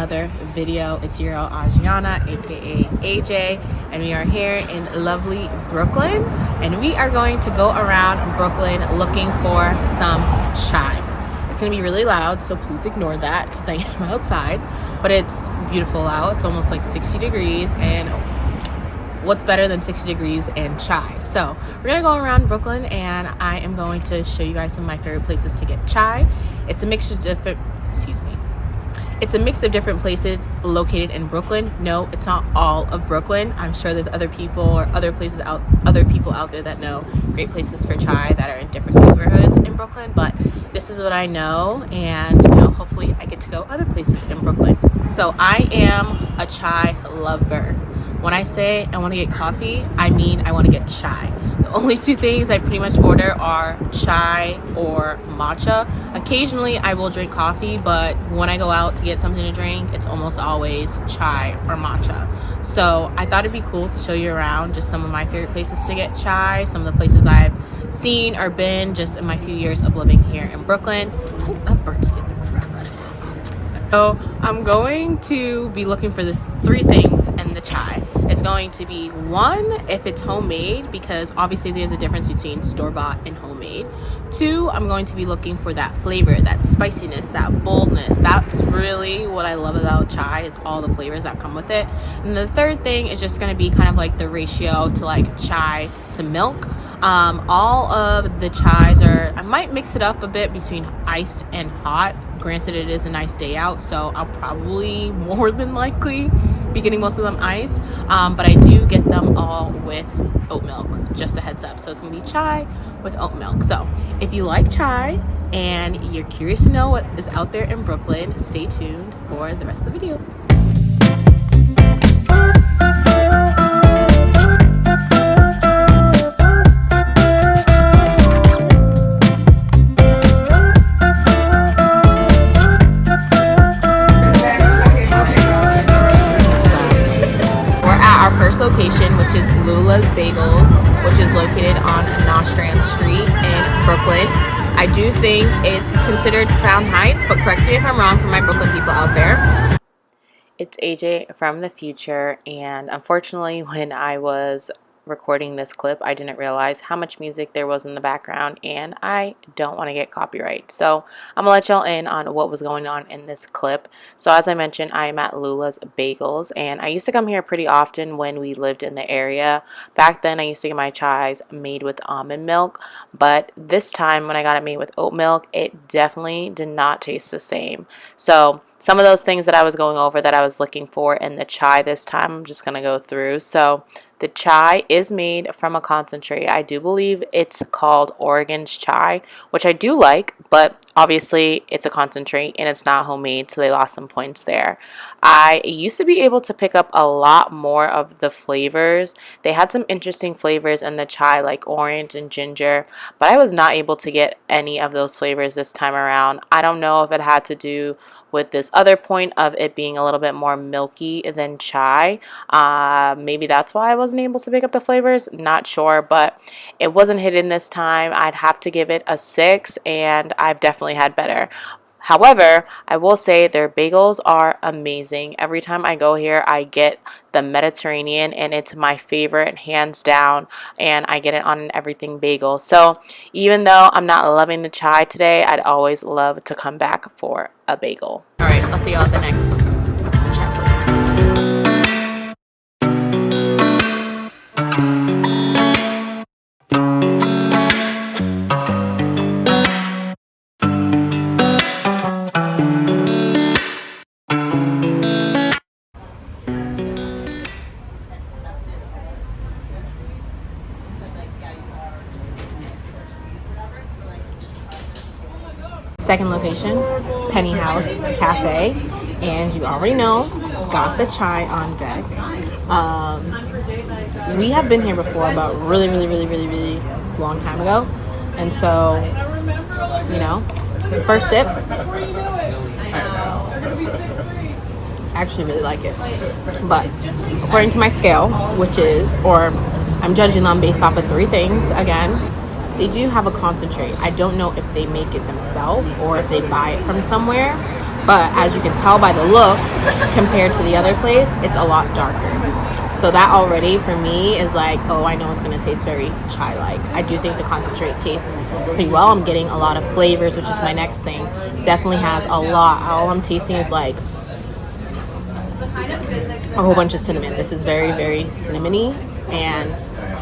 another video. It's your girl Adriana, aka AJ, and we are here in lovely Brooklyn, and we are going to go around Brooklyn looking for some chai. It's going to be really loud, so please ignore that because I am outside, but it's beautiful out. It's almost like 60 degrees, and what's better than 60 degrees and chai? So we're gonna go around Brooklyn, and I am going to show you guys some of my favorite places to get chai. It's a mix of different, It's a mix of different places located in Brooklyn. No, it's not all of Brooklyn. I'm sure there's other people or other people out there that know great places for chai that are in different neighborhoods in Brooklyn, but this is what I know, and hopefully I get to go other places in Brooklyn. So I am a chai lover. When I say I want to get coffee, I mean I want to get chai. The only two things I pretty much order are chai or matcha. Occasionally I will drink coffee, but when I go out to get something to drink, it's almost always chai or matcha. So I thought it'd be cool to show you around just some of my favorite places to get chai, some of the places I've seen or been just in my few years of living here in Brooklyn. Ooh, that bird scared the crap out of me. So I'm going to be looking for the three things in the chai. It's going to be one, if it's homemade, because obviously there's a difference between store-bought and homemade. Two, I'm going to be looking for that flavor, that spiciness, that boldness. That's really what I love about chai, is all the flavors that come with it. And the third thing is just going to be kind of like the ratio to like chai to milk. All of the chais I might mix it up a bit between iced and hot. Granted, it is a nice day out, so I'll probably more than likely be getting most of them iced, but I do get them all with oat milk, just a heads up. So it's gonna be chai with oat milk. So if you like chai and you're curious to know what is out there in Brooklyn, stay tuned for the rest of the video. Location, which is Lulas Bagels, which is located on Nostrand Street in Brooklyn. I do think it's considered Crown Heights, but correct me if I'm wrong for my Brooklyn people out there. It's AJ from the future, and unfortunately when I was recording this clip, I didn't realize how much music there was in the background, and I don't want to get copyright. So I'm gonna let y'all in on what was going on in this clip. So as I mentioned, I am at Lula's Bagels, and I used to come here pretty often when we lived in the area. Back then I used to get my chais made with almond milk, but this time when I got it made with oat milk, it definitely did not taste the same. So some of those things that I was going over that I was looking for in the chai this time, I'm just going to go through. So the chai is made from a concentrate. I do believe it's called Oregon's chai, which I do like, but obviously it's a concentrate and it's not homemade, so they lost some points there. I used to be able to pick up a lot more of the flavors. They had some interesting flavors in the chai, like orange and ginger, but I was not able to get any of those flavors this time around. I don't know if it had to do with this other point of it being a little bit more milky than chai. Maybe that's why I wasn't able to pick up the flavors. Not sure, but it wasn't hidden this time. I'd have to give it a 6, and I've definitely had better. However, I will say their bagels are amazing. Every time I go here, I get the Mediterranean, and it's my favorite, hands down, and I get it on an everything bagel. So even though I'm not loving the chai today, I'd always love to come back for a bagel. All right, I'll see y'all at the next chapter. Second location, Penny House Cafe, and you already know, got the chai on deck. We have been here before, but really long time ago, and so first sip, I actually really like it, but according to my scale, which is, or I'm judging them based off of 3 things again. They do have a concentrate. I don't know if they make it themselves or if they buy it from somewhere, but as you can tell by the look, compared to the other place, it's a lot darker. So that already for me is like, oh, I know it's going to taste very chai-like. I do think the concentrate tastes pretty well. I'm getting a lot of flavors, which is my next thing. Definitely has a lot. All I'm tasting is like a whole bunch of cinnamon. This is very, very cinnamony, and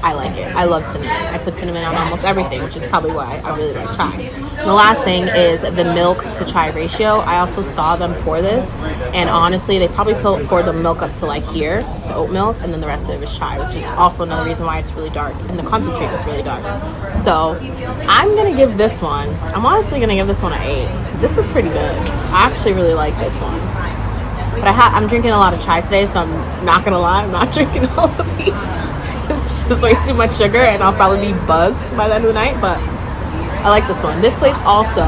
I like it. I love cinnamon. I put cinnamon on almost everything, which is probably why I really like chai. And the last thing is the milk to chai ratio. I also saw them pour this, and honestly, they probably poured the milk up to like here, the oat milk, and then the rest of it was chai, which is also another reason why it's really dark, and the concentrate was really dark. So I'm gonna give this one, I'm honestly gonna give this one an 8. This is pretty good. I actually really like this one. But I'm drinking a lot of chai today, so I'm not gonna lie, I'm not drinking all of these. It's just way too much sugar, and I'll probably be buzzed by the end of the night, but I like this one. This place also,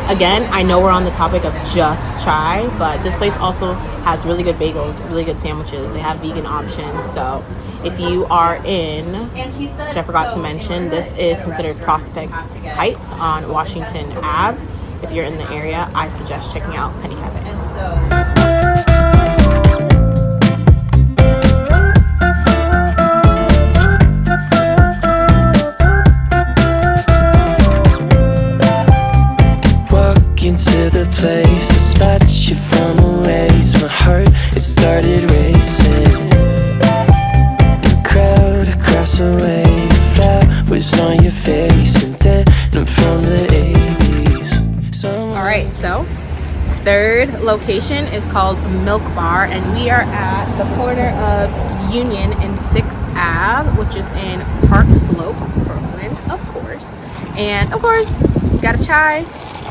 again, I know we're on the topic of just chai, but this place also has really good bagels, really good sandwiches. They have vegan options, so if you are in, which I forgot to mention, this is considered Prospect Heights on Washington Ave. If you're in the area, I suggest checking out Penny Cafe. Into the place, I spot you from a ways. My heart, it started racing. The crowd across the way, flowers on your face, and then I'm from the 80s. Alright, so third location is called Milk Bar, and we are at the corner of Union and 6th Ave, which is in Park Slope, Brooklyn, of course. And of course, got a chai,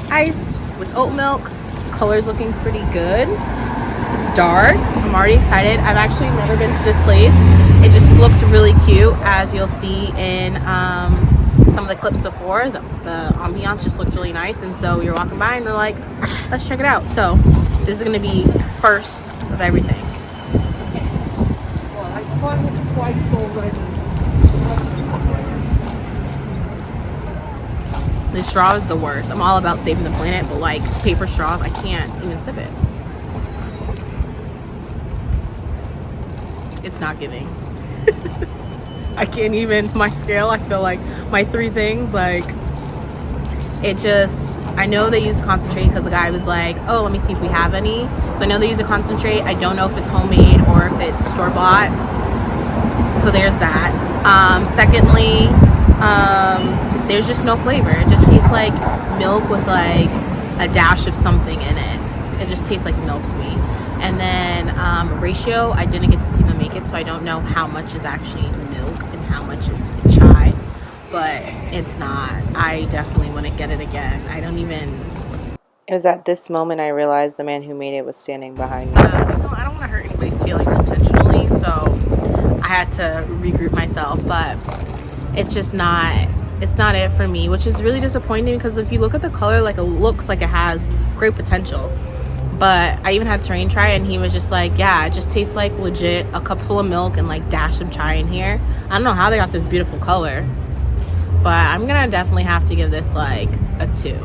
iced with oat milk. Color's looking pretty good. It's dark. I'm already excited. I've actually never been to this place. It just looked really cute, as you'll see in some of the clips before. The ambiance just looked really nice, and so we were walking by and they're like, let's check it out. So this is going to be first of everything. Well, I thought it was twice already. The straw is the worst. I'm all about saving the planet, but like paper straws, I can't even sip it. It's not giving. I can't even, my scale, I feel like my 3 things, like it just, I know they use concentrate because the guy was like, oh, let me see if we have any. So I know they use a concentrate. I don't know if it's homemade or if it's store-bought. So there's that. Secondly, there's just no flavor. It just tastes like milk with like a dash of something in it. It just tastes like milk to me. And then ratio, I didn't get to see them make it, so I don't know how much is actually milk and how much is chai, but it's not. I definitely wouldn't get it again. I don't even. It was at this moment I realized the man who made it was standing behind me. I don't want to hurt anybody's feelings intentionally, so I had to regroup myself, but it's just not. It's not it for me, which is really disappointing because if you look at the color, like it looks like it has great potential. But I even had Terrain try it, and he was just like, yeah, it just tastes like legit a cup full of milk and like dash some chai in here. I don't know how they got this beautiful color, but I'm gonna definitely have to give this like a 2.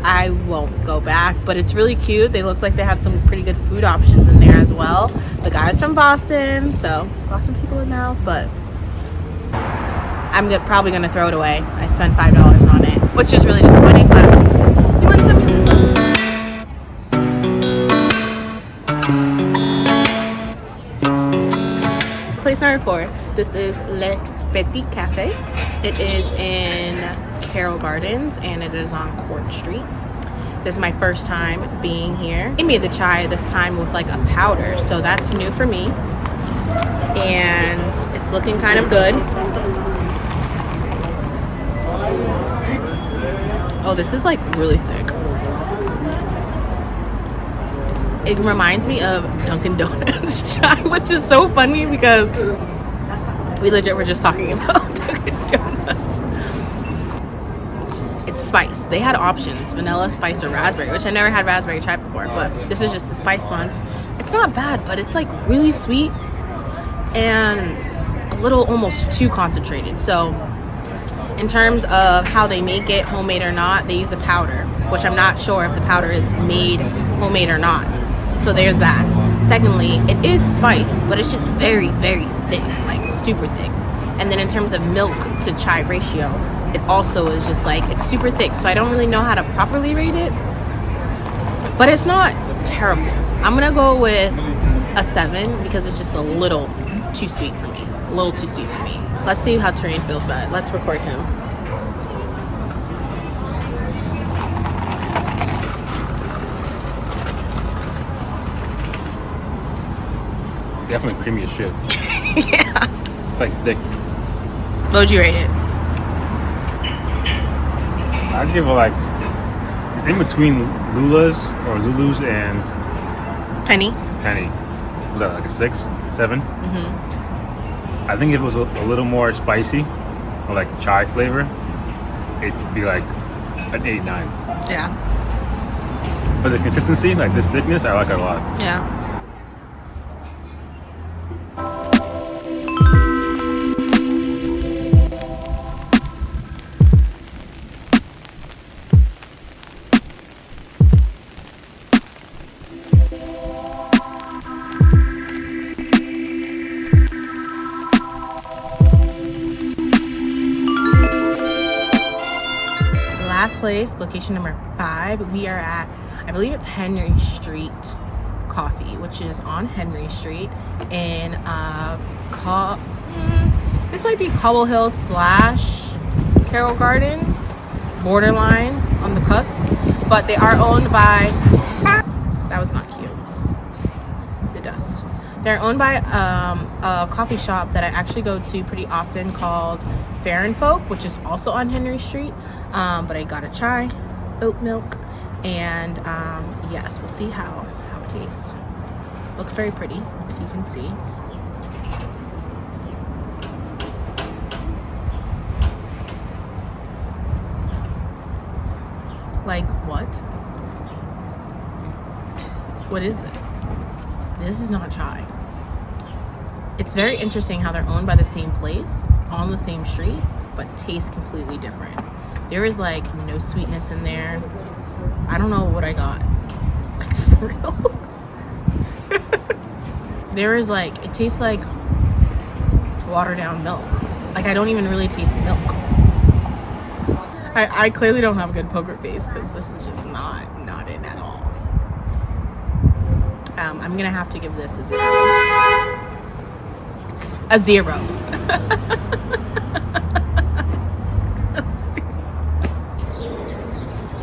I won't go back, but it's really cute. They looked like they had some pretty good food options in there as well. The guy's from Boston, so Boston people in the house, but I'm probably gonna throw it away. I spent $5 on it, which is really disappointing, but you want some of this? Place number 4. This is Le Petit Cafe. It is in Carroll Gardens, and it is on Court Street. This is my first time being here. I made the chai this time with like a powder, so that's new for me. And it's looking kind of good. Oh, this is like really thick. It reminds me of Dunkin' Donuts chai, which is so funny because we legit were just talking about Dunkin' Donuts. It's spice. They had options, vanilla, spice, or raspberry, which I never had raspberry chai before, but this is just the spiced one. It's not bad, but it's like really sweet and a little almost too concentrated. So in terms of how they make it, homemade or not, they use a powder, which I'm not sure if the powder is made homemade or not. So there's that. Secondly, it is spice, but it's just very, very thick, like super thick. And then in terms of milk to chai ratio, it also is just like, it's super thick. So I don't really know how to properly rate it, but it's not terrible. I'm gonna go with a 7 because it's just a little too sweet for me. A little too sweet for me. Let's see how Terrain feels about it. Let's record him. Definitely creamy as shit. Yeah. It's like thick. What would you rate it? I'd give it like, it's in between Lulus and Penny? Penny. Was that like a 6, 7? I think if it was a little more spicy or like chai flavor, it'd be like an 8, 9. Yeah. But the consistency, like this thickness, I like it a lot. Yeah. Last place, location number 5, we are at, I believe it's Henry Street Coffee, which is on Henry Street in this might be Cobble Hill / Carroll Gardens, borderline on the cusp, but they are owned by, that was not cute, the dust. They're owned by a coffee shop that I actually go to pretty often called Fair and Folk, which is also on Henry Street. But I got a chai, oat milk, and yes, we'll see how it tastes. Looks very pretty, if you can see. Like what? What is this? This is not chai. It's very interesting how they're owned by the same place, on the same street, but taste completely different. There is like no sweetness in there. I don't know what I got. Like for real. There is like, it tastes like watered down milk. Like I don't even really taste milk. I clearly don't have a good poker face because this is just not it at all. I'm gonna have to give this a 0. A 0.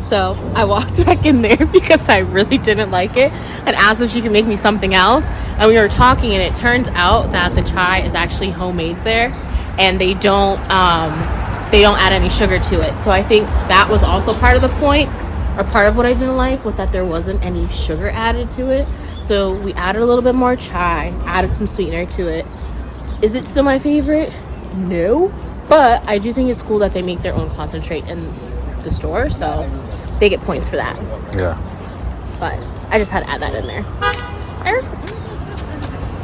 So I walked back in there because I really didn't like it and asked if she could make me something else. And we were talking, and it turns out that the chai is actually homemade there, and they don't add any sugar to it. So I think that was also part of the point, or part of what I didn't like, was that there wasn't any sugar added to it. So we added a little bit more chai, added some sweetener to it. Is it still my favorite? No. But I do think it's cool that they make their own concentrate in the store, so they get points for that. Yeah. But I just had to add that in there.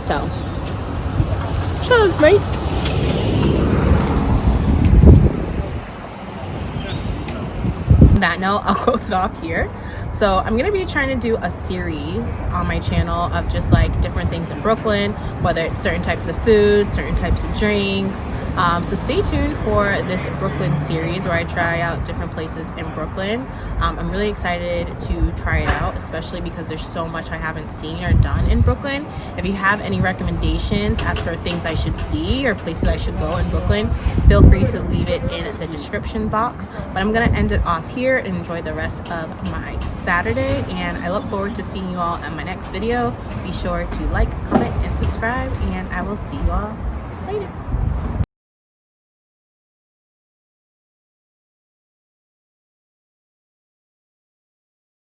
So, cheers, mate. That note, I'll close it off here. So I'm gonna be trying to do a series on my channel of just like different things in Brooklyn, whether it's certain types of food, certain types of drinks. So stay tuned for this Brooklyn series where I try out different places in Brooklyn. I'm really excited to try it out, especially because there's so much I haven't seen or done in Brooklyn. If you have any recommendations as for things I should see or places I should go in Brooklyn, feel free to leave it in the description box. But I'm gonna end it off here and enjoy the rest of my Saturday, and I look forward to seeing you all in my next video. Be sure to like, comment, and subscribe, and I will see you all later.